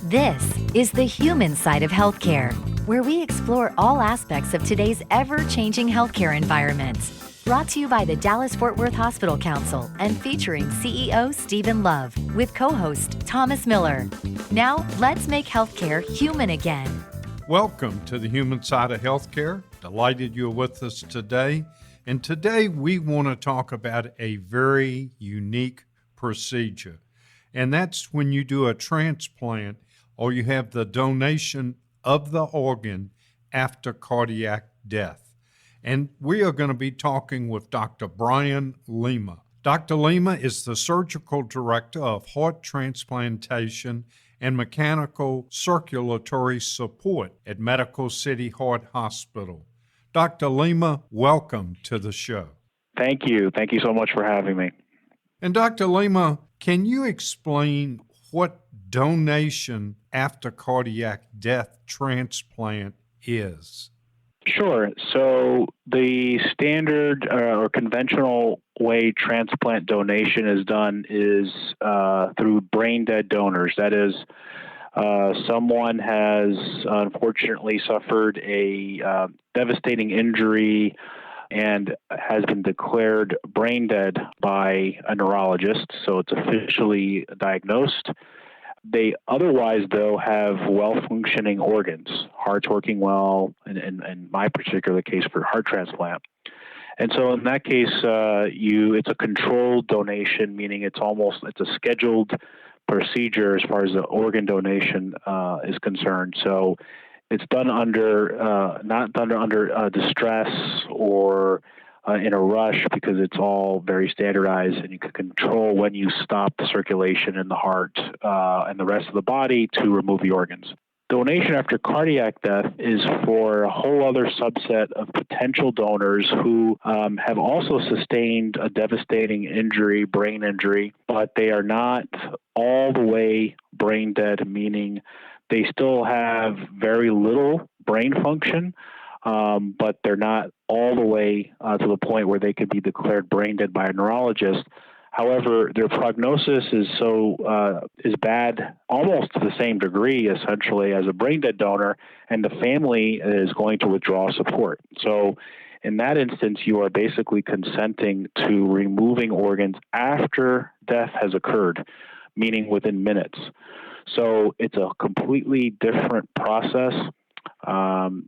This is the human side of healthcare, where we explore all aspects of today's ever-changing healthcare environment. Brought to you by the Dallas-Fort Worth Hospital Council and featuring CEO Stephen Love with co-host Thomas Miller. Now, let's make healthcare human again. Welcome to the human side of healthcare. Delighted you're with us today. And today we want to talk about a very unique procedure. And that's when you do a transplant or you have the donation of the organ after cardiac death. And we are going to be talking with Dr. Brian Lima. Dr. Lima is the surgical director of heart transplantation and mechanical circulatory support at Medical City Heart Hospital. Dr. Lima, welcome to the show. Thank you. Thank you so much for having me. And Dr. Lima, can you explain what donation after cardiac death transplant is? Sure. So the standard or conventional way transplant donation is done is through brain dead donors. That is, someone has unfortunately suffered a devastating injury and has been declared brain dead by a neurologist, so it's officially diagnosed. They otherwise, though, have well-functioning organs, heart's working well, in my particular case for heart transplant. And so in that case, it's a controlled donation, meaning it's a scheduled procedure as far as the organ donation is concerned. So it's done not done under distress or in a rush, because it's all very standardized, and you can control when you stop the circulation in the heart and the rest of the body to remove the organs. Donation after cardiac death is for a whole other subset of potential donors who have also sustained a devastating injury, brain injury, but they are not all the way brain dead, meaning they still have very little brain function, but they're not all the way to the point where they could be declared brain dead by a neurologist. However, their prognosis is bad, almost to the same degree, essentially, as a brain dead donor, and the family is going to withdraw support. So in that instance, you are basically consenting to removing organs after death has occurred, meaning within minutes. So it's a completely different process.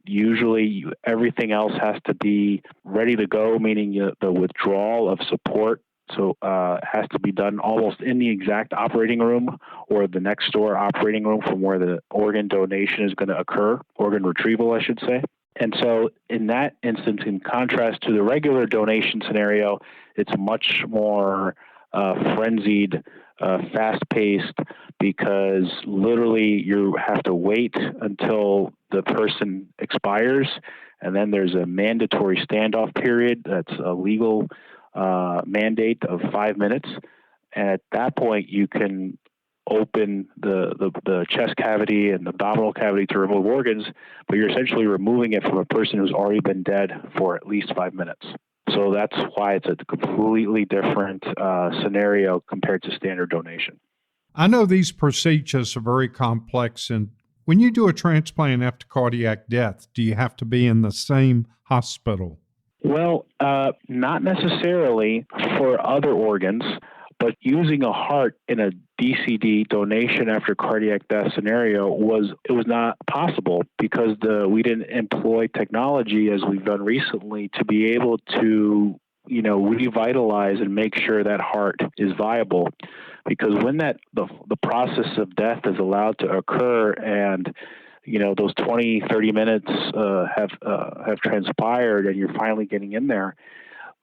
Usually everything else has to be ready to go, meaning the withdrawal of support. So has to be done almost in the exact operating room or the next door operating room from where the organ donation is going to occur, organ retrieval, I should say. And so in that instance, in contrast to the regular donation scenario, it's much more frenzied, fast-paced, because literally you have to wait until the person expires, and then there's a mandatory standoff period. That's a legal mandate of 5 minutes. And at that point, you can open the chest cavity and the abdominal cavity to remove organs, but you're essentially removing it from a person who's already been dead for at least 5 minutes. So that's why it's a completely different scenario compared to standard donation. I know these procedures are very complex, and when you do a transplant after cardiac death, do you have to be in the same hospital? Well, not necessarily for other organs, but using a heart in a DCD, donation after cardiac death scenario, was not possible, because we didn't employ technology as we've done recently to be able to revitalize and make sure that heart is viable. Because when the process of death is allowed to occur, and those 20, 30 minutes have transpired, and you're finally getting in there,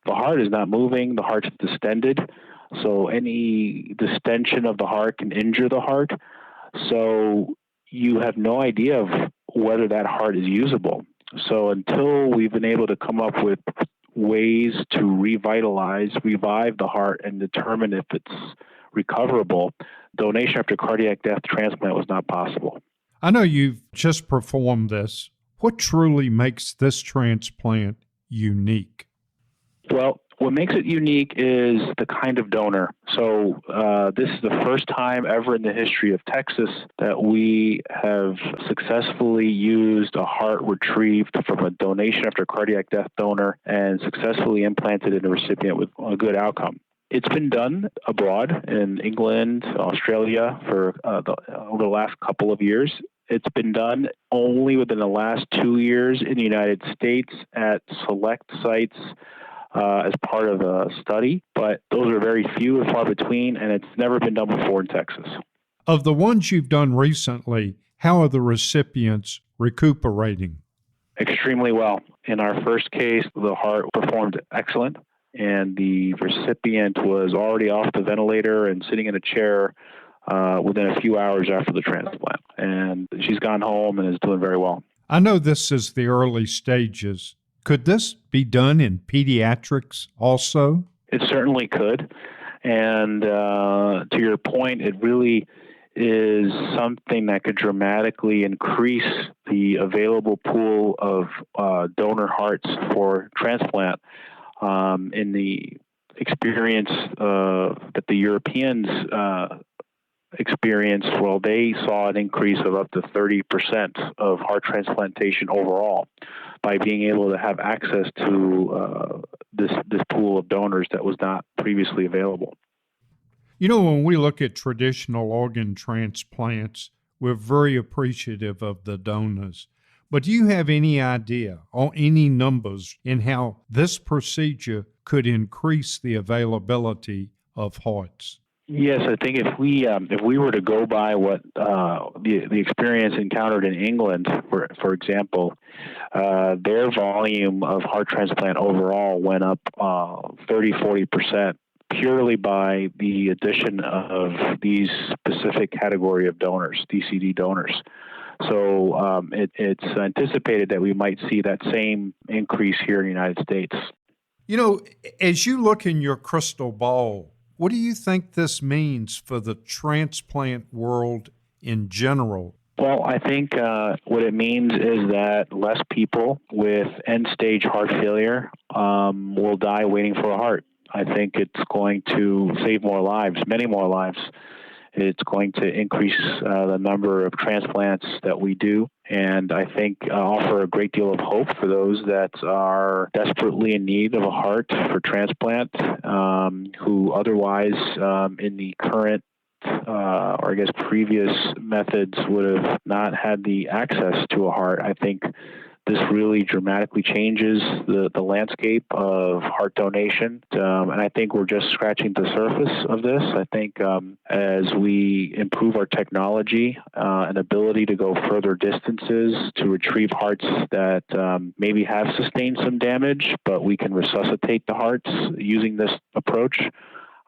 the heart is not moving, the heart's distended. So any distension of the heart can injure the heart. So you have no idea of whether that heart is usable. So until we've been able to come up with ways to revive the heart and determine if it's recoverable, donation after cardiac death transplant was not possible. I know you've just performed this. What truly makes this transplant unique? Well, What makes it unique is the kind of donor. So this is the first time ever in the history of Texas that we have successfully used a heart retrieved from a donation after cardiac death donor and successfully implanted in a recipient with a good outcome. It's been done abroad in England, Australia for over the last couple of years. It's been done only within the last 2 years in the United States at select sites as part of a study, but those are very few and far between, and it's never been done before in Texas. Of the ones you've done recently, how are the recipients recuperating? Extremely well. In our first case, the heart performed excellent, and the recipient was already off the ventilator and sitting in a chair within a few hours after the transplant. And she's gone home and is doing very well. I know this is the early stages. Could this be done in pediatrics also? It certainly could. And to your point, it really is something that could dramatically increase the available pool of donor hearts for transplant. In the experience that the Europeans experienced, well, they saw an increase of up to 30% of heart transplantation overall by being able to have access to this pool of donors that was not previously available. You know, when we look at traditional organ transplants, we're very appreciative of the donors. But do you have any idea or any numbers in how this procedure could increase the availability of hearts? Yes, I think if we were to go by what the experience encountered in England, for example, their volume of heart transplant overall went up 30-40% purely by the addition of these specific category of donors, DCD donors. So it's anticipated that we might see that same increase here in the United States. You know, as you look in your crystal ball, what do you think this means for the transplant world in general? Well, I think what it means is that less people with end-stage heart failure will die waiting for a heart. I think it's going to save more lives, many more lives. It's going to increase the number of transplants that we do, and I think offer a great deal of hope for those that are desperately in need of a heart for transplant, who otherwise in the current or I guess previous methods would have not had the access to a heart. I think this really dramatically changes the landscape of heart donation, and I think we're just scratching the surface of this. I think as we improve our technology and ability to go further distances to retrieve hearts that maybe have sustained some damage, but we can resuscitate the hearts using this approach,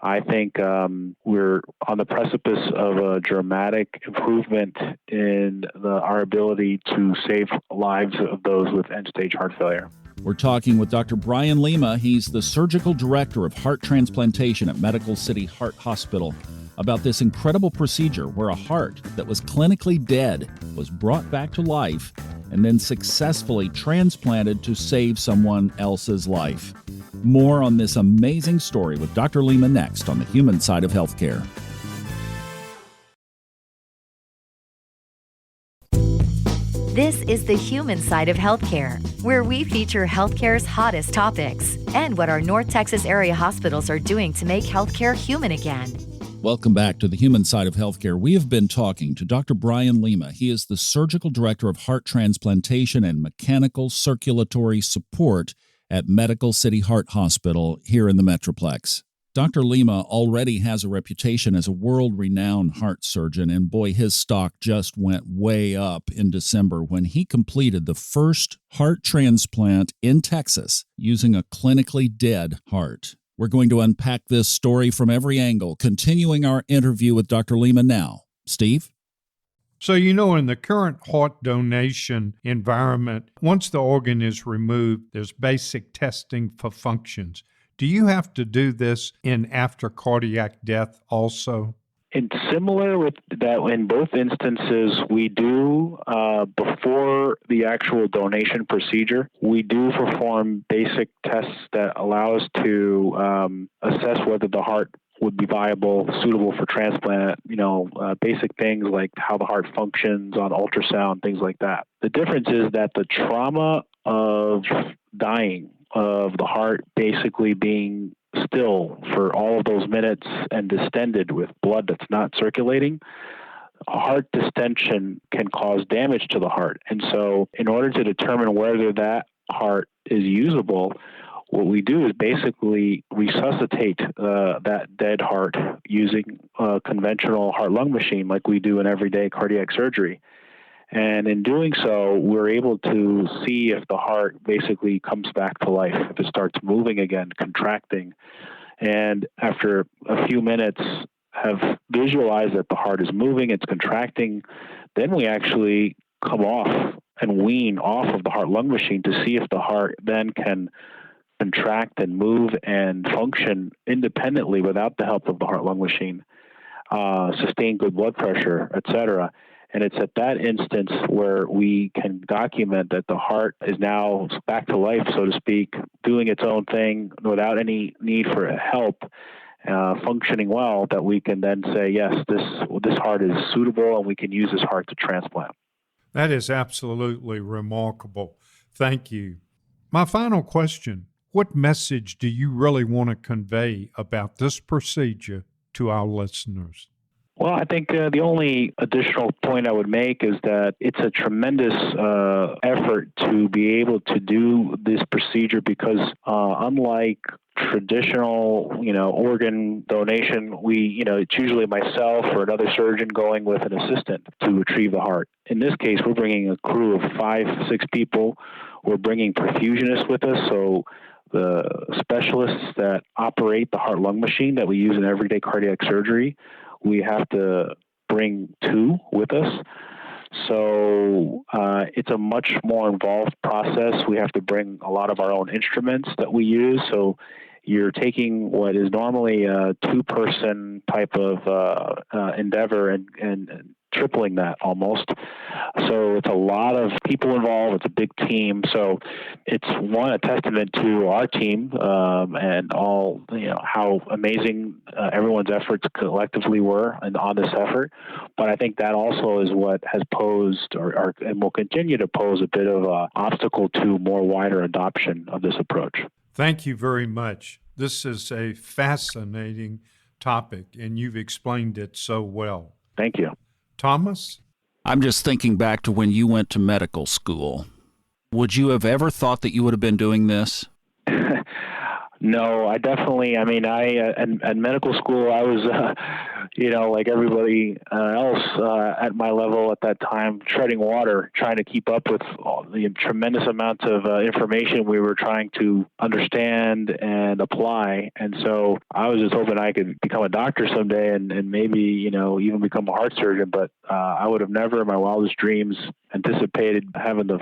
I think we're on the precipice of a dramatic improvement in our ability to save lives of those with end-stage heart failure. We're talking with Dr. Brian Lima. He's the surgical director of heart transplantation at Medical City Heart Hospital, about this incredible procedure where a heart that was clinically dead was brought back to life and then successfully transplanted to save someone else's life. More on this amazing story with Dr. Lima next on the Human Side of Healthcare. This is the Human Side of Healthcare, where we feature healthcare's hottest topics and what our North Texas area hospitals are doing to make healthcare human again. Welcome back to the Human Side of Healthcare. We have been talking to Dr. Brian Lima. He is the surgical director of heart transplantation and mechanical circulatory support at Medical City Heart Hospital here in the Metroplex. Dr. Lima already has a reputation as a world-renowned heart surgeon, and boy, his stock just went way up in December when he completed the first heart transplant in Texas using a clinically dead heart. We're going to unpack this story from every angle, continuing our interview with Dr. Lima now. Steve? So, you know, in the current heart donation environment, once the organ is removed, there's basic testing for functions. Do you have to do this in after cardiac death also? And similar with that, in both instances, we do, before the actual donation procedure, we do perform basic tests that allow us to assess whether the heart would be viable, suitable for transplant, basic things like how the heart functions on ultrasound, things like that. The difference is that the trauma of dying, of the heart basically being still for all of those minutes and distended with blood that's not circulating, heart distension can cause damage to the heart. And so in order to determine whether that heart is usable, what we do is basically resuscitate that dead heart using a conventional heart-lung machine like we do in everyday cardiac surgery. And in doing so, we're able to see if the heart basically comes back to life, if it starts moving again, contracting. And after a few minutes, have visualized that the heart is moving, it's contracting, then we actually come off and wean off of the heart-lung machine to see if the heart then can contract and move and function independently without the help of the heart-lung machine, sustain good blood pressure, etc. And it's at that instance where we can document that the heart is now back to life, so to speak, doing its own thing without any need for help, functioning well, that we can then say, yes, this heart is suitable and we can use this heart to transplant. That is absolutely remarkable. Thank you. My final question, what message do you really want to convey about this procedure to our listeners? Well, I think the only additional point I would make is that it's a tremendous effort to be able to do this procedure because unlike traditional, organ donation, it's usually myself or another surgeon going with an assistant to retrieve the heart. In this case, we're bringing a crew of 5-6 people. We're bringing perfusionists with us, so the specialists that operate the heart-lung machine that we use in everyday cardiac surgery, we have to bring 2 with us. So it's a much more involved process. We have to bring a lot of our own instruments that we use. So you're taking what is normally a 2-person type of endeavor and tripling that almost. So it's a lot of people involved. It's a big team. So it's a testament to our team and all, how amazing everyone's efforts collectively were on this effort. But I think that also is what has posed and will continue to pose a bit of an obstacle to more wider adoption of this approach. Thank you very much. This is a fascinating topic, and you've explained it so well. Thank you. Thomas? I'm just thinking back to when you went to medical school. Would you have ever thought that you would have been doing this? No, I definitely, at medical school, I was, like everybody else at my level at that time, treading water, trying to keep up with all the tremendous amounts of information we were trying to understand and apply. And so I was just hoping I could become a doctor someday and maybe, even become a heart surgeon. But I would have never in my wildest dreams anticipated having the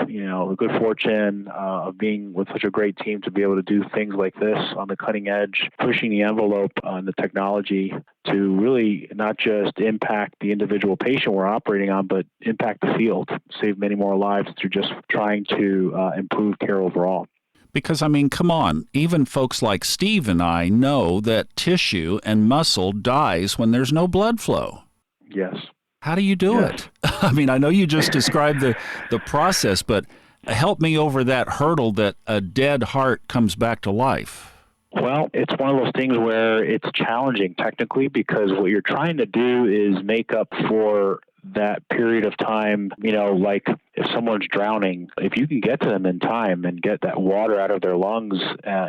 good fortune of being with such a great team to be able to do things like this on the cutting edge, pushing the envelope on the technology to really not just impact the individual patient we're operating on, but impact the field, save many more lives through just trying to improve care overall. Because, come on, even folks like Steve and I know that tissue and muscle dies when there's no blood flow. Yes. How do you do it? I know you just described the process, but help me over that hurdle that a dead heart comes back to life. Well, it's one of those things where it's challenging technically because what you're trying to do is make up for that period of time, like if someone's drowning, if you can get to them in time and get that water out of their lungs,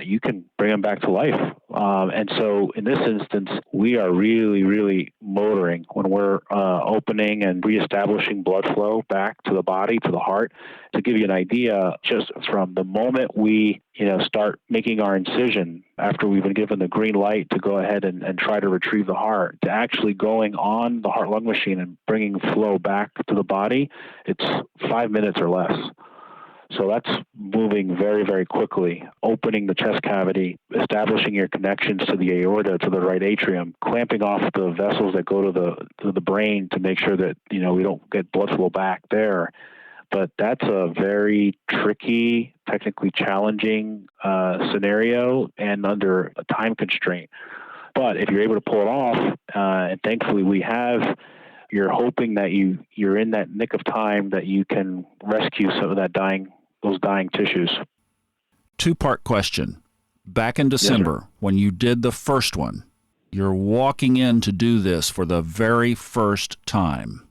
you can bring them back to life. And so in this instance, we are really, really motoring when we're opening and reestablishing blood flow back to the body, to the heart. To give you an idea, just from the moment we start making our incision after we've been given the green light to go ahead and try to retrieve the heart, to actually going on the heart-lung machine and bringing flow back to the body, it's 5 minutes or less. So that's moving very, very quickly, opening the chest cavity, establishing your connections to the aorta, to the right atrium, clamping off the vessels that go to the brain to make sure that, we don't get blood flow back there. But that's a very tricky, technically challenging scenario and under a time constraint. But if you're able to pull it off, and thankfully we have, you're hoping that you're in that nick of time that you can rescue some of those dying tissues. Two-part question. Back in December, when you did the first one, you're walking in to do this for the very first time.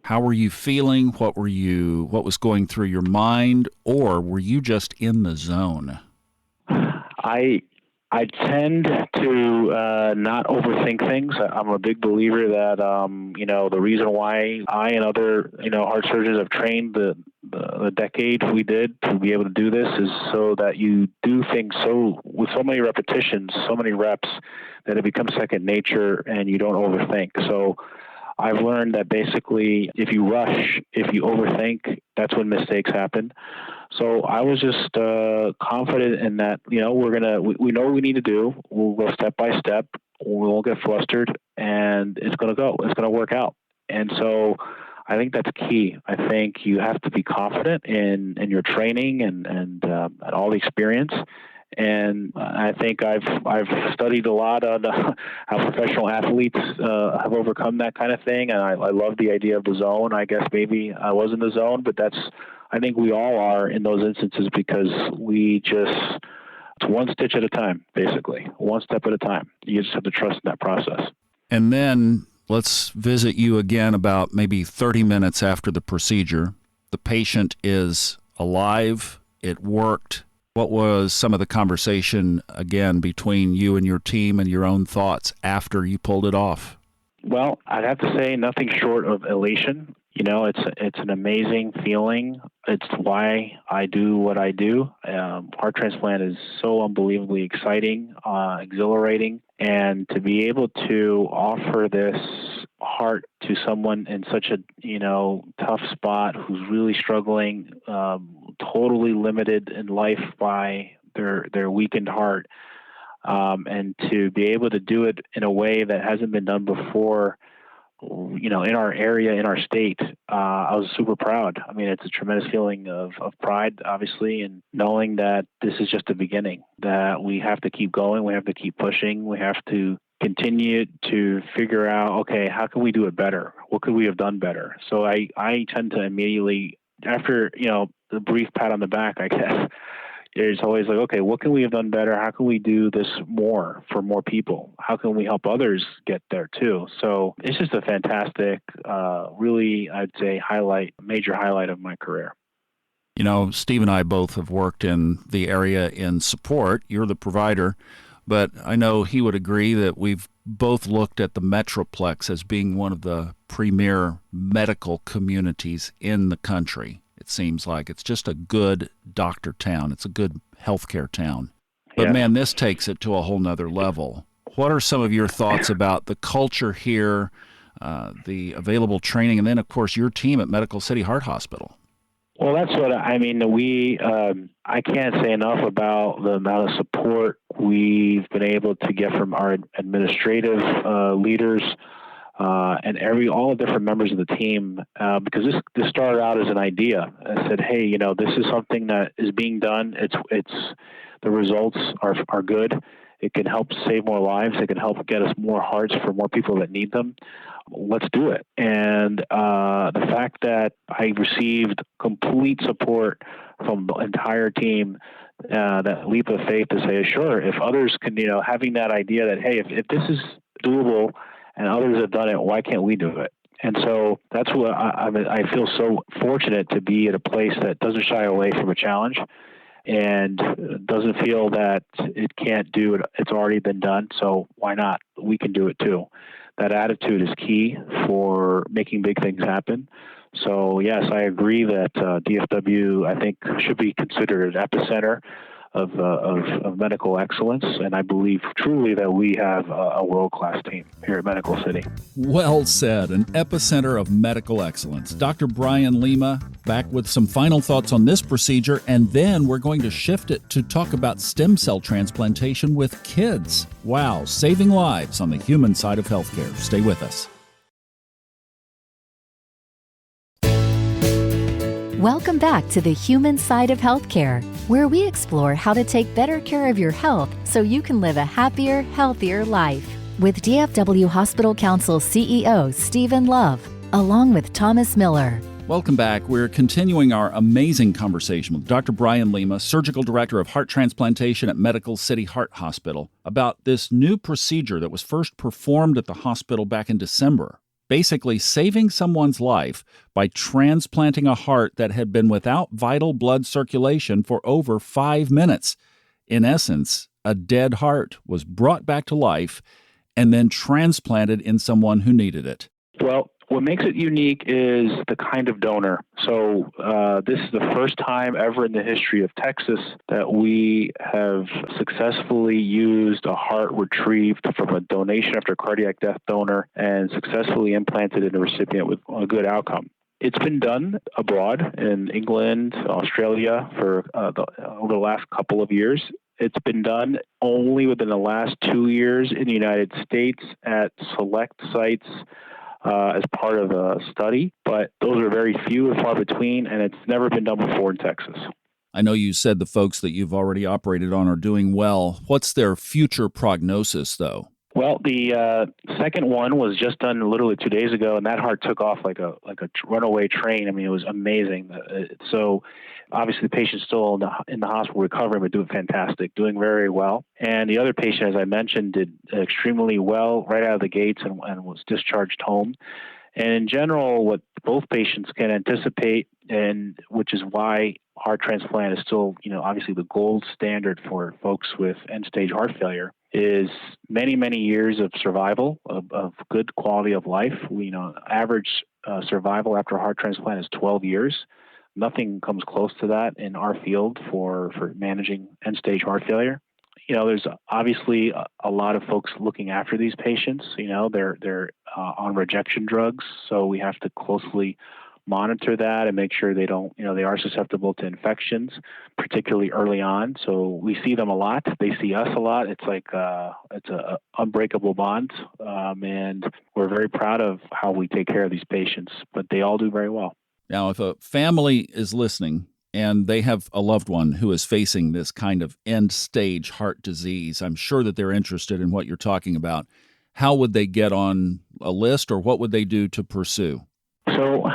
How were you feeling? What was going through your mind, or were you just in the zone? I tend to not overthink things. I'm a big believer that the reason why I and other heart surgeons have trained the decade we did to be able to do this is so that you do things with so many repetitions, so many reps, that it becomes second nature and you don't overthink. So I've learned that basically if you rush, if you overthink, that's when mistakes happen. So I was just confident in that, we know what we need to do. We'll go step by step. We won't get flustered, and it's going to work out. And so I think that's key. I think you have to be confident in your training and all the experience. And I think I've studied a lot on how professional athletes have overcome that kind of thing. And I love the idea of the zone. I guess maybe I was in the zone, but I think we all are in those instances because it's one stitch at a time, basically, one step at a time. You just have to trust in that process. And then let's visit you again about maybe 30 minutes after the procedure. The patient is alive. It worked. What was some of the conversation, again, between you and your team and your own thoughts after you pulled it off? Well, I'd have to say nothing short of elation. It's an amazing feeling. It's why I do what I do. Heart transplant is so unbelievably exciting, exhilarating, and to be able to offer this heart to someone in such a tough spot who's really struggling, totally limited in life by their weakened heart, and to be able to do it in a way that hasn't been done before, in our area, in our state, I was super proud. I mean, it's a tremendous feeling of pride, obviously, and knowing that this is just the beginning, that we have to keep going, we have to keep pushing, we have to continue to figure out, okay, how can we do it better? What could we have done better? So I tend to immediately, after, the brief pat on the back, I guess, it's always like, okay, what can we have done better? How can we do this more for more people? How can we help others get there too? So it's just a fantastic, really, I'd say major highlight of my career. Steve and I both have worked in the area in support. You're the provider, but I know he would agree that we've both looked at the Metroplex as being one of the premier medical communities in the country. It seems like it's just a good doctor town. It's a good healthcare town. But man, this takes it to a whole nother level. What are some of your thoughts about the culture here, the available training, and then, of course, your team at Medical City Heart Hospital? Well, that's what I mean. I can't say enough about the amount of support we've been able to get from our administrative leaders, and all the different members of the team, because this started out as an idea. I said, hey, this is something that is being done. It's the results are good. It can help save more lives. It can help get us more hearts for more people that need them. Let's do it. And the fact that I received complete support from the entire team, that leap of faith to say, sure, if others can, having that idea that, hey, if this is doable and others have done it, why can't we do it? And so that's what I feel so fortunate to be at a place that doesn't shy away from a challenge and doesn't feel that it can't do it. It's already been done, so why not? We can do it too. That attitude is key for making big things happen. So yes, I agree that DFW, I think, should be considered an epicenter of medical excellence. And I believe truly that we have a world-class team here at Medical City. Well said, an epicenter of medical excellence. Dr. Brian Lima back with some final thoughts on this procedure, and then we're going to shift it to talk about stem cell transplantation with kids. Wow, saving lives on the human side of healthcare. Stay with us. Welcome back to the human side of healthcare, where we explore how to take better care of your health so you can live a happier, healthier life. With DFW Hospital Council CEO Stephen Love, along with Thomas Miller. Welcome back. We're continuing our amazing conversation with Dr. Brian Lima, Surgical Director of Heart Transplantation at Medical City Heart Hospital, about this new procedure that was first performed at the hospital back in December. Basically saving someone's life by transplanting a heart that had been without vital blood circulation for over 5 minutes. In essence, a dead heart was brought back to life and then transplanted in someone who needed it. Well, what makes it unique is the kind of donor. So this is the first time ever in the history of Texas that we have successfully used a heart retrieved from a donation after cardiac death donor and successfully implanted in a recipient with a good outcome. It's been done abroad in England, Australia for over the last couple of years. It's been done only within the last 2 years in the United States at select sites as part of a study, but those are very few and far between, and it's never been done before in Texas. I know you said the folks that you've already operated on are doing well. What's their future prognosis, though? Well, the second one was just done literally 2 days ago, and that heart took off like a runaway train. I mean, it was amazing. So obviously the patient's still in the hospital recovering, but doing fantastic, doing very well. And the other patient, as I mentioned, did extremely well right out of the gates and was discharged home. And in general, what both patients can anticipate, and which is why heart transplant is still, obviously the gold standard for folks with end-stage heart failure, is many, many years of survival, of good quality of life. Average survival after a heart transplant is 12 years. Nothing comes close to that in our field for managing end-stage heart failure. There's obviously a lot of folks looking after these patients. They're on rejection drugs, so we have to closely monitor that and make sure they don't, they are susceptible to infections, particularly early on. So we see them a lot. They see us a lot. It's like it's a unbreakable bond, and we're very proud of how we take care of these patients. But they all do very well. Now, if a family is listening and they have a loved one who is facing this kind of end-stage heart disease, I'm sure that they're interested in what you're talking about. How would they get on a list, or what would they do to pursue? So,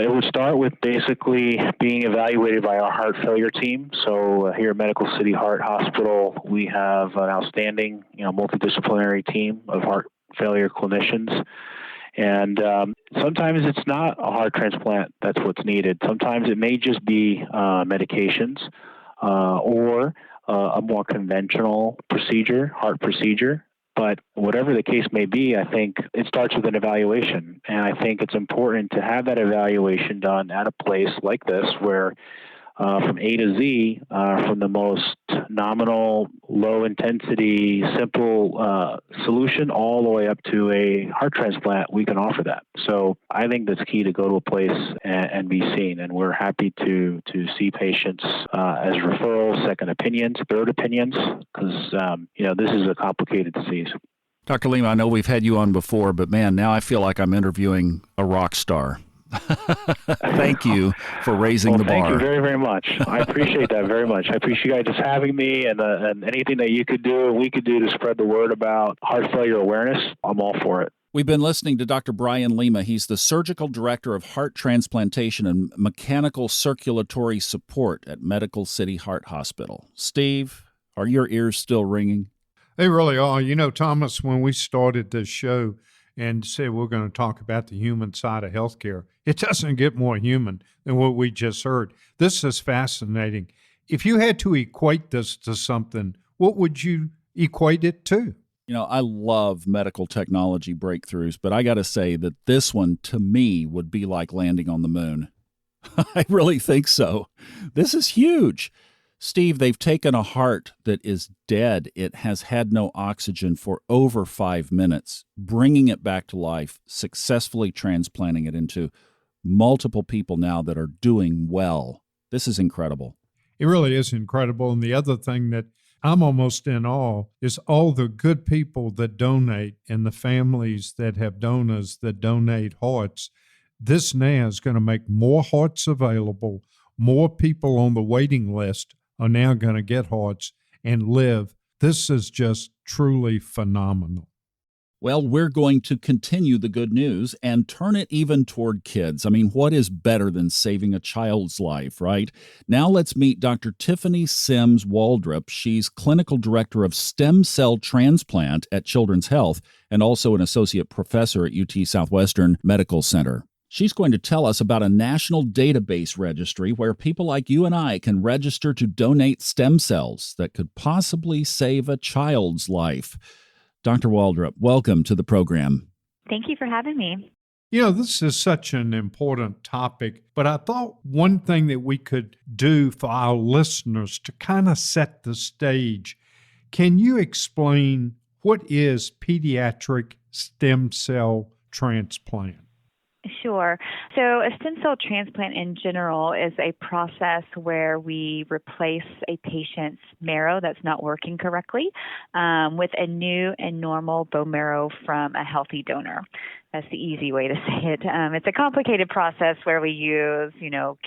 it would start with basically being evaluated by our heart failure team. So here at Medical City Heart Hospital, we have an outstanding, multidisciplinary team of heart failure clinicians. And sometimes it's not a heart transplant that's what's needed. Sometimes it may just be medications or a more conventional procedure, heart procedure. But whatever the case may be, I think it starts with an evaluation. And I think it's important to have that evaluation done at a place like this where from A to Z, from the most nominal, low intensity, simple solution all the way up to a heart transplant, we can offer that. So I think that's key to go to a place and be seen. And we're happy to see patients as referrals, second opinions, third opinions, because, this is a complicated disease. Dr. Lima, I know we've had you on before, but man, now I feel like I'm interviewing a rock star. Thank you for raising the bar. Thank you very, very much. I appreciate that very much. I appreciate you guys just having me, and anything that you could do, we could do to spread the word about heart failure awareness, I'm all for it. We've been listening to Dr. Brian Lima. He's the Surgical Director of Heart Transplantation and Mechanical Circulatory Support at Medical City Heart Hospital. Steve, are your ears still ringing? They really are. Thomas, when we started this show and said we're going to talk about the human side of healthcare, it doesn't get more human than what we just heard. This is fascinating. If you had to equate this to something, what would you equate it to? I love medical technology breakthroughs, but I got to say that this one, to me, would be like landing on the moon. I really think so. This is huge. Steve, they've taken a heart that is dead. It has had no oxygen for over 5 minutes, bringing it back to life, successfully transplanting it into multiple people now that are doing well. This is incredible. It really is incredible. And the other thing that I'm almost in awe is all the good people that donate and the families that have donors that donate hearts. This now is going to make more hearts available. More people on the waiting list are now going to get hearts and live. This is just truly phenomenal. Well, we're going to continue the good news and turn it even toward kids. I mean, what is better than saving a child's life, right? Now let's meet Dr. Tiffany Simms-Waldrip. She's clinical director of stem cell transplant at Children's Health and also an associate professor at UT Southwestern Medical Center. She's going to tell us about a national database registry where people like you and I can register to donate stem cells that could possibly save a child's life. Dr. Waldrip, welcome to the program. Thank you for having me. You know, this is such an important topic, but I thought one thing that we could do for our listeners to kind of set the stage, can you explain what is pediatric stem cell transplant? Sure. So a stem cell transplant in general is a process where we replace a patient's marrow that's not working correctly with a new and normal bone marrow from a healthy donor. That's the easy way to say it. It's a complicated process where we use,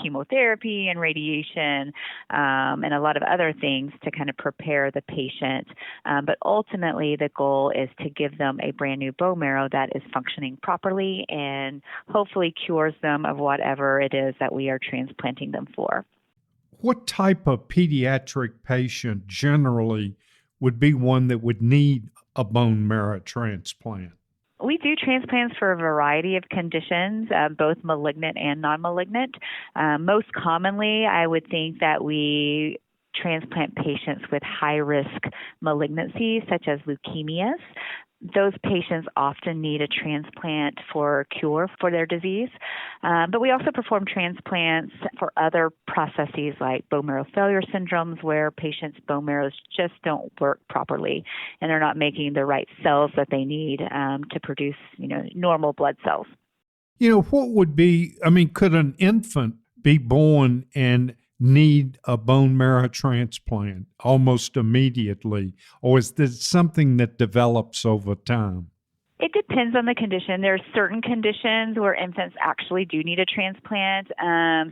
chemotherapy and radiation and a lot of other things to kind of prepare the patient. But ultimately, the goal is to give them a brand new bone marrow that is functioning properly and hopefully cures them of whatever it is that we are transplanting them for. What type of pediatric patient generally would be one that would need a bone marrow transplant? We do transplants for a variety of conditions, both malignant and non-malignant. Most commonly, I would think that we transplant patients with high-risk malignancies, such as leukemias. Those patients often need a transplant for cure for their disease. But we also perform transplants for other processes like bone marrow failure syndromes, where patients' bone marrows just don't work properly and they're not making the right cells that they need to produce, normal blood cells. What would be, could an infant be born and need a bone marrow transplant almost immediately, or is this something that develops over time? It depends on the condition. There are certain conditions where infants actually do need a transplant,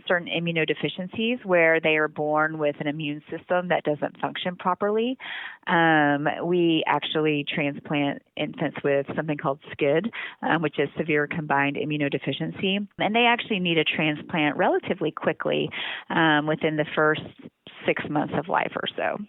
certain immunodeficiencies where they are born with an immune system that doesn't function properly. We actually transplant infants with something called SCID, which is severe combined immunodeficiency, and they actually need a transplant relatively quickly within the first 6 months of life or so.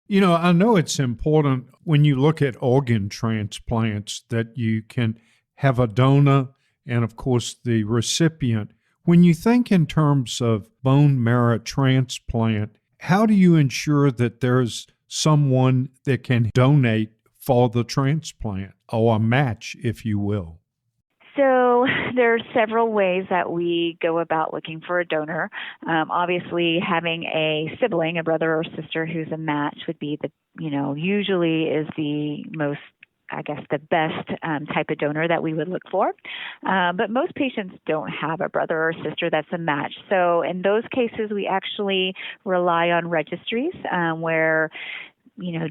I know it's important when you look at organ transplants that you can have a donor and, of course, the recipient. When you think in terms of bone marrow transplant, how do you ensure that there's someone that can donate for the transplant, or a match, if you will? So there are several ways that we go about looking for a donor. Obviously, having a sibling, a brother or sister who's a match would be usually is the most, the best type of donor that we would look for. But most patients don't have a brother or sister that's a match. So in those cases, we actually rely on registries where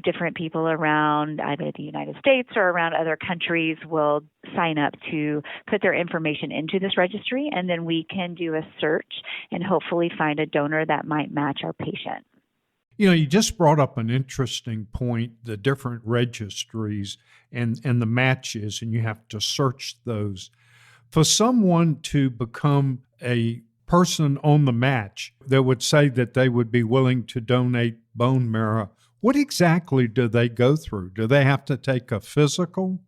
different people around either the United States or around other countries will sign up to put their information into this registry, and then we can do a search and hopefully find a donor that might match our patient. You just brought up an interesting point, the different registries and the matches, and you have to search those. For someone to become a person on the match that would say that they would be willing to donate bone marrow, what exactly do they go through? Do they have to take a physical?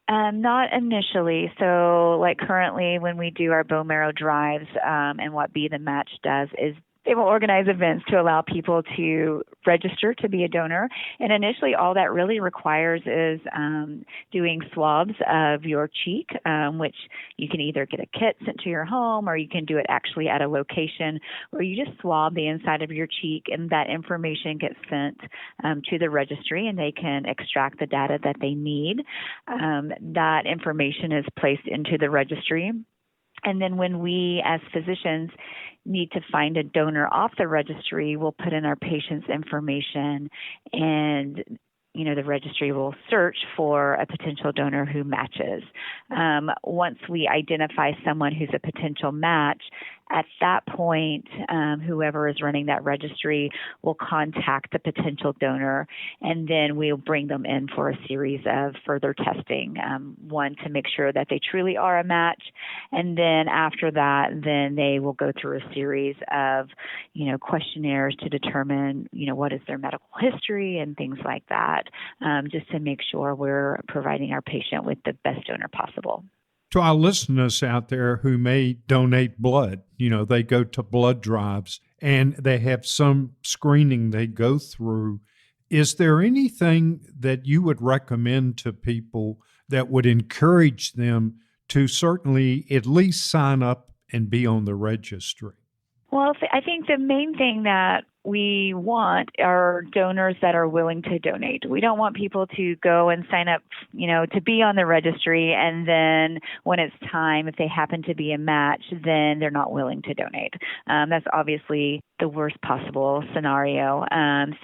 Not initially. So like currently when we do our bone marrow drives and what Be the Match does is They will organize events to allow people to register to be a donor. And initially, all that really requires is doing swabs of your cheek, which you can either get a kit sent to your home or you can do it actually at a location where you just swab the inside of your cheek, and that information gets sent to the registry, and they can extract the data that they need. That information is placed into the registry. And then when we, as physicians, need to find a donor off the registry, we'll put in our patient's information, and the registry will search for a potential donor who matches. Once we identify someone who's a potential match, at that point, whoever is running that registry will contact the potential donor, and then we'll bring them in for a series of further testing, one to make sure that they truly are a match, and then after that, then they will go through a series of, questionnaires to determine, what is their medical history and things like that, just to make sure we're providing our patient with the best donor possible. To our listeners out there who may donate blood, they go to blood drives and they have some screening they go through. Is there anything that you would recommend to people that would encourage them to certainly at least sign up and be on the registry? Well, I think the main thing that we want are donors that are willing to donate. We don't want people to go and sign up, to be on the registry, and then when it's time, if they happen to be a match, then they're not willing to donate. That's obviously the worst possible scenario.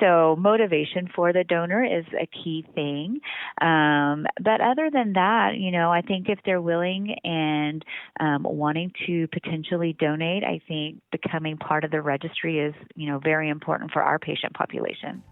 So motivation for the donor is a key thing. But other than that, I think if they're willing and wanting to potentially donate, I think becoming part of the registry is, very important for our patient population.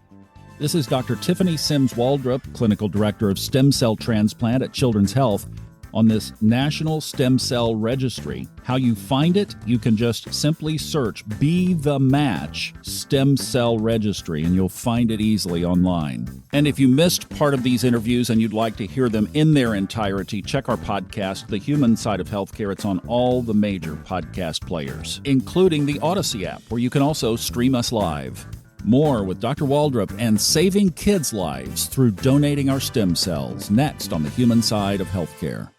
This is Dr. Tiffany Simms-Waldrip, Clinical Director of Stem Cell Transplant at Children's Health, on this National Stem Cell Registry. How you find it? You can just simply search Be the Match Stem Cell Registry, and you'll find it easily online. And if you missed part of these interviews and you'd like to hear them in their entirety, check our podcast, The Human Side of Healthcare. It's on all the major podcast players, including the Odyssey app, where you can also stream us live. More with Dr. Waldrip and saving kids' lives through donating our stem cells, next on The Human Side of Healthcare.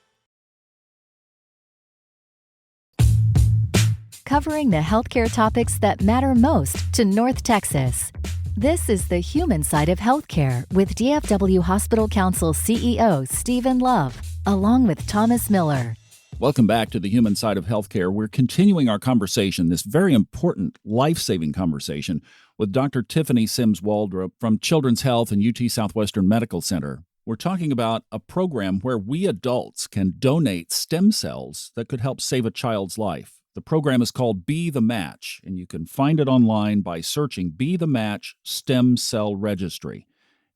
Covering the healthcare topics that matter most to North Texas. This is The Human Side of Healthcare with DFW Hospital Council CEO Stephen Love, along with Thomas Miller. Welcome back to The Human Side of Healthcare. We're continuing our conversation, this very important, life-saving conversation, with Dr. Tiffany Simms-Waldrip from Children's Health and UT Southwestern Medical Center. We're talking about a program where we adults can donate stem cells that could help save a child's life. The program is called Be the Match, and you can find it online by searching Be the Match Stem Cell Registry.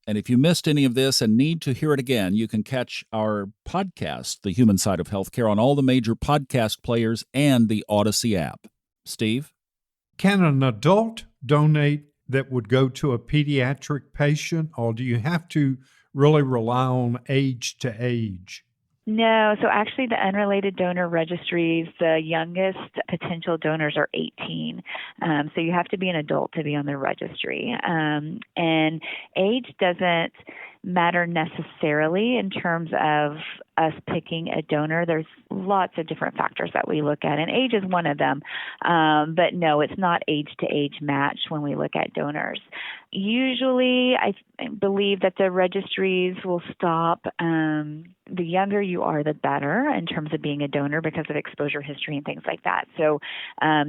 And if you missed any of this and need to hear it again, you can catch our podcast, The Human Side of Healthcare, on all the major podcast players and the Odyssey app. Steve? Can an adult donate that would go to a pediatric patient, or do you have to really rely on age to age? No, so actually the unrelated donor registries, the youngest potential donors are 18. So you have to be an adult to be on the registry. And age doesn't matter necessarily in terms of us picking a donor. There's lots of different factors that we look at, and age is one of them. But no, it's not age-to-age match when we look at donors. Usually, I believe that the registries will stop. The younger you are, the better in terms of being a donor because of exposure history and things like that. So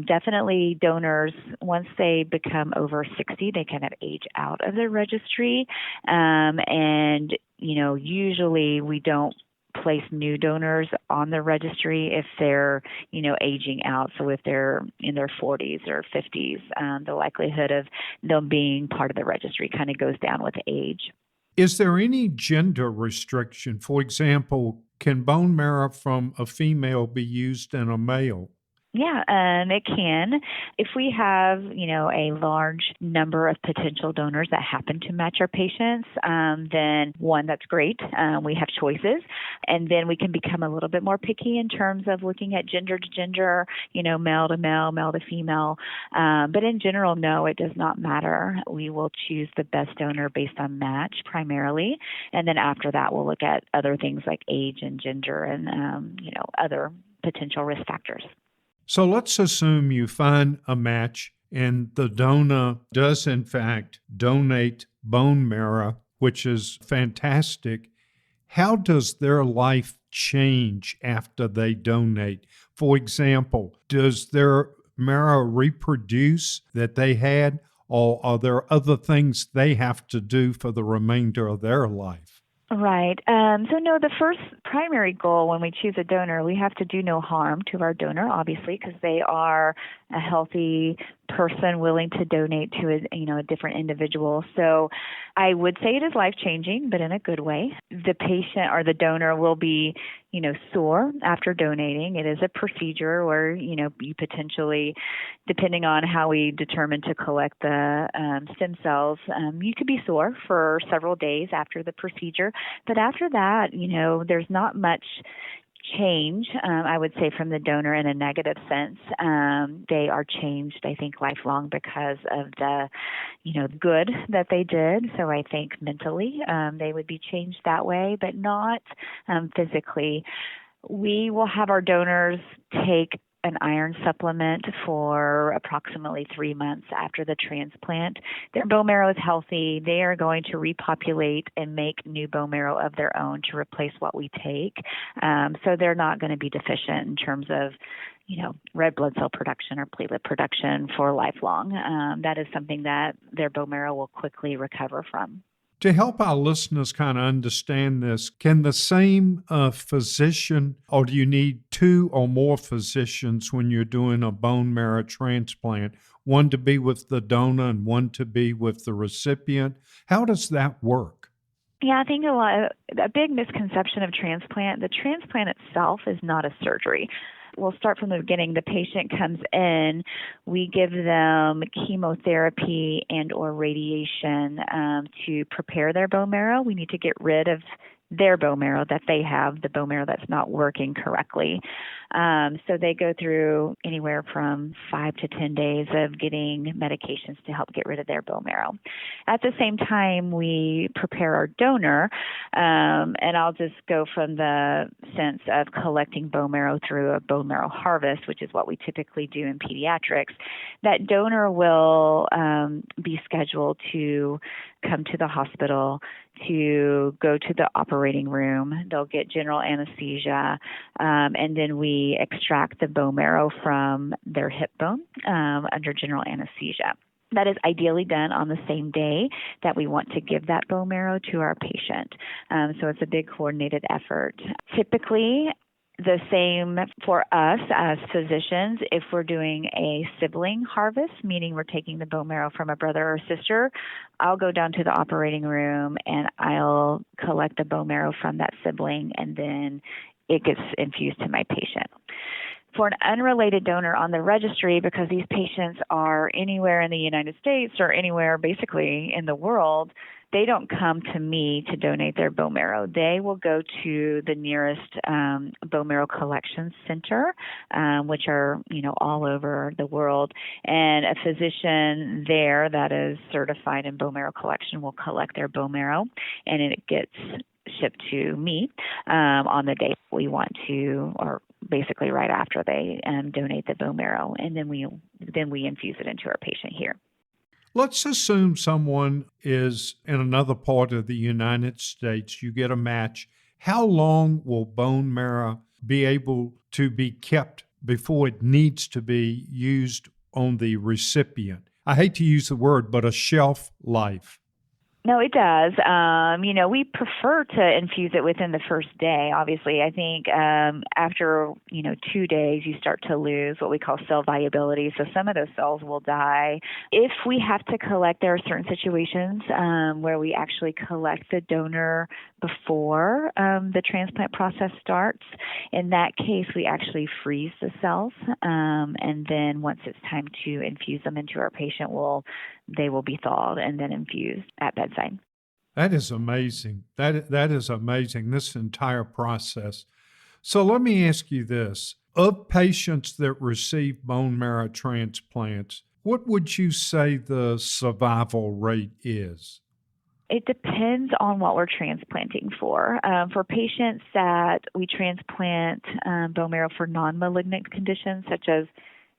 definitely donors, once they become over 60, they kind of age out of the registry. And, usually we don't place new donors on the registry if they're, aging out. So if they're in their 40s or 50s, the likelihood of them being part of the registry kind of goes down with age. Is there any gender restriction? For example, can bone marrow from a female be used in a male? Yeah, it can. If we have, a large number of potential donors that happen to match our patients, then one, that's great. We have choices. And then we can become a little bit more picky in terms of looking at gender to gender, male to male, male to female. But in general, no, it does not matter. We will choose the best donor based on match primarily. And then after that, we'll look at other things like age and gender and, other potential risk factors. So let's assume you find a match and the donor does, in fact, donate bone marrow, which is fantastic. How does their life change after they donate? For example, does their marrow reproduce that they had, or are there other things they have to do for the remainder of their life? Right. So no, the first primary goal when we choose a donor, we have to do no harm to our donor, obviously, because they are a healthy person willing to donate to a different individual. So I would say it is life-changing, but in a good way. The patient or the donor will be, sore after donating. It is a procedure where, you potentially, depending on how we determine to collect the stem cells, you could be sore for several days after the procedure. But after that, there's not much change, I would say, from the donor in a negative sense. They are changed, I think, lifelong because of the, good that they did. So I think mentally they would be changed that way, but not physically. We will have our donors take an iron supplement for approximately 3 months after the transplant. Their bone marrow is healthy. They are going to repopulate and make new bone marrow of their own to replace what we take. So they're not going to be deficient in terms of red blood cell production or platelet production for lifelong. That is something that their bone marrow will quickly recover from. To help our listeners kind of understand this, can the same physician, or do you need two or more physicians when you're doing a bone marrow transplant, one to be with the donor and one to be with the recipient? How does that work? Yeah, I think a big misconception of transplant, the transplant itself is not a surgery. We'll start from the beginning. The patient comes in, we give them chemotherapy and or radiation to prepare their bone marrow. We need to get rid of their bone marrow that they have, the bone marrow that's not working correctly. So they go through anywhere from 5 to 10 days of getting medications to help get rid of their bone marrow. At the same time, we prepare our donor, and I'll just go from the sense of collecting bone marrow through a bone marrow harvest, which is what we typically do in pediatrics. That donor will be scheduled to come to the hospital, to go to the operating room. They'll get general anesthesia, and then we extract the bone marrow from their hip bone under general anesthesia. That is ideally done on the same day that we want to give that bone marrow to our patient. So it's a big coordinated effort. Typically, the same for us as physicians. If we're doing a sibling harvest, meaning we're taking the bone marrow from a brother or sister, I'll go down to the operating room and I'll collect the bone marrow from that sibling, and then it gets infused to my patient. For an unrelated donor on the registry, because these patients are anywhere in the United States or anywhere basically in the world, they don't come to me to donate their bone marrow. They will go to the nearest bone marrow collection center, which are, all over the world. And a physician there that is certified in bone marrow collection will collect their bone marrow, and it gets shipped to me on the day we want to, or basically right after they donate the bone marrow, and then we infuse it into our patient here. Let's assume someone is in another part of the United States. You get a match. How long will bone marrow be able to be kept before it needs to be used on the recipient? I hate to use the word, but a shelf life. No, it does. We prefer to infuse it within the first day. Obviously, I think after 2 days, you start to lose what we call cell viability. So some of those cells will die. If we have to collect, there are certain situations where we actually collect the donor before the transplant process starts. In that case, we actually freeze the cells, and then once it's time to infuse them into our patient, they will be thawed and then infused at bedside. That is amazing. That is amazing, this entire process. So let me ask you this. Of patients that receive bone marrow transplants, what would you say the survival rate is? It depends on what we're transplanting for. For patients that we transplant bone marrow for non-malignant conditions such as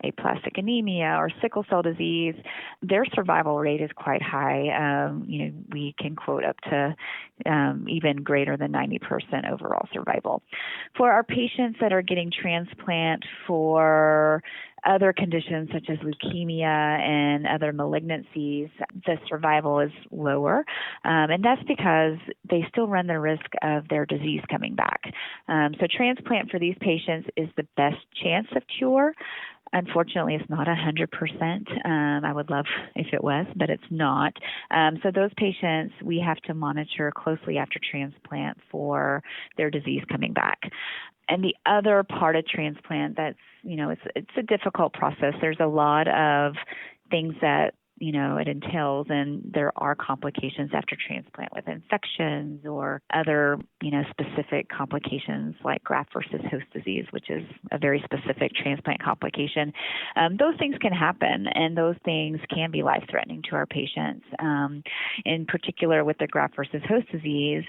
aplastic anemia or sickle cell disease, their survival rate is quite high. We can quote up to even greater than 90% overall survival. For our patients that are getting transplant for other conditions such as leukemia and other malignancies, the survival is lower. And that's because they still run the risk of their disease coming back. So transplant for these patients is the best chance of cure. Unfortunately, it's not 100%. I would love if it was, but it's not. So those patients, we have to monitor closely after transplant for their disease coming back. And the other part of transplant that's, it's a difficult process. There's a lot of things that it entails, and there are complications after transplant with infections or other, specific complications like graft versus host disease, which is a very specific transplant complication. Those things can happen, and those things can be life-threatening to our patients. In particular, with the graft versus host disease,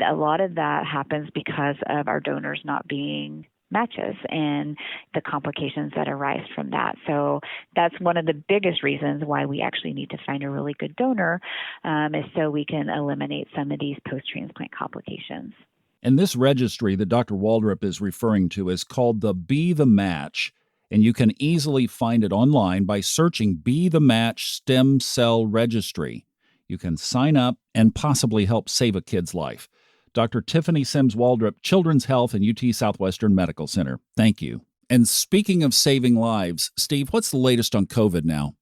a lot of that happens because of our donors not being matches and the complications that arise from that. So that's one of the biggest reasons why we actually need to find a really good donor, is so we can eliminate some of these post-transplant complications. And this registry that Dr. Waldrip is referring to is called the Be the Match, and you can easily find it online by searching Be the Match Stem Cell Registry. You can sign up and possibly help save a kid's life. Dr. Tiffany Simms-Waldrip, Children's Health and UT Southwestern Medical Center. Thank you. And speaking of saving lives, Steve, what's the latest on COVID now?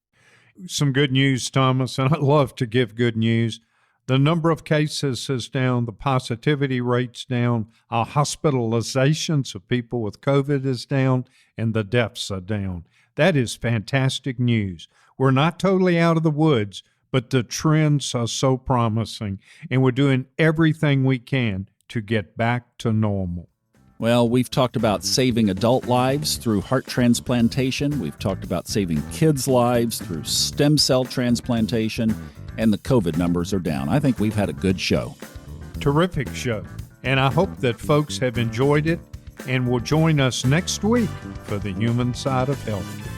Some good news, Thomas, and I love to give good news. The number of cases is down, the positivity rate's down, our hospitalizations of people with COVID is down, and the deaths are down. That is fantastic news. We're not totally out of the woods, but the trends are so promising, and we're doing everything we can to get back to normal. Well, we've talked about saving adult lives through heart transplantation. We've talked about saving kids' lives through stem cell transplantation, and the COVID numbers are down. I think we've had a good show. Terrific show, and I hope that folks have enjoyed it and will join us next week for the human side of healthcare.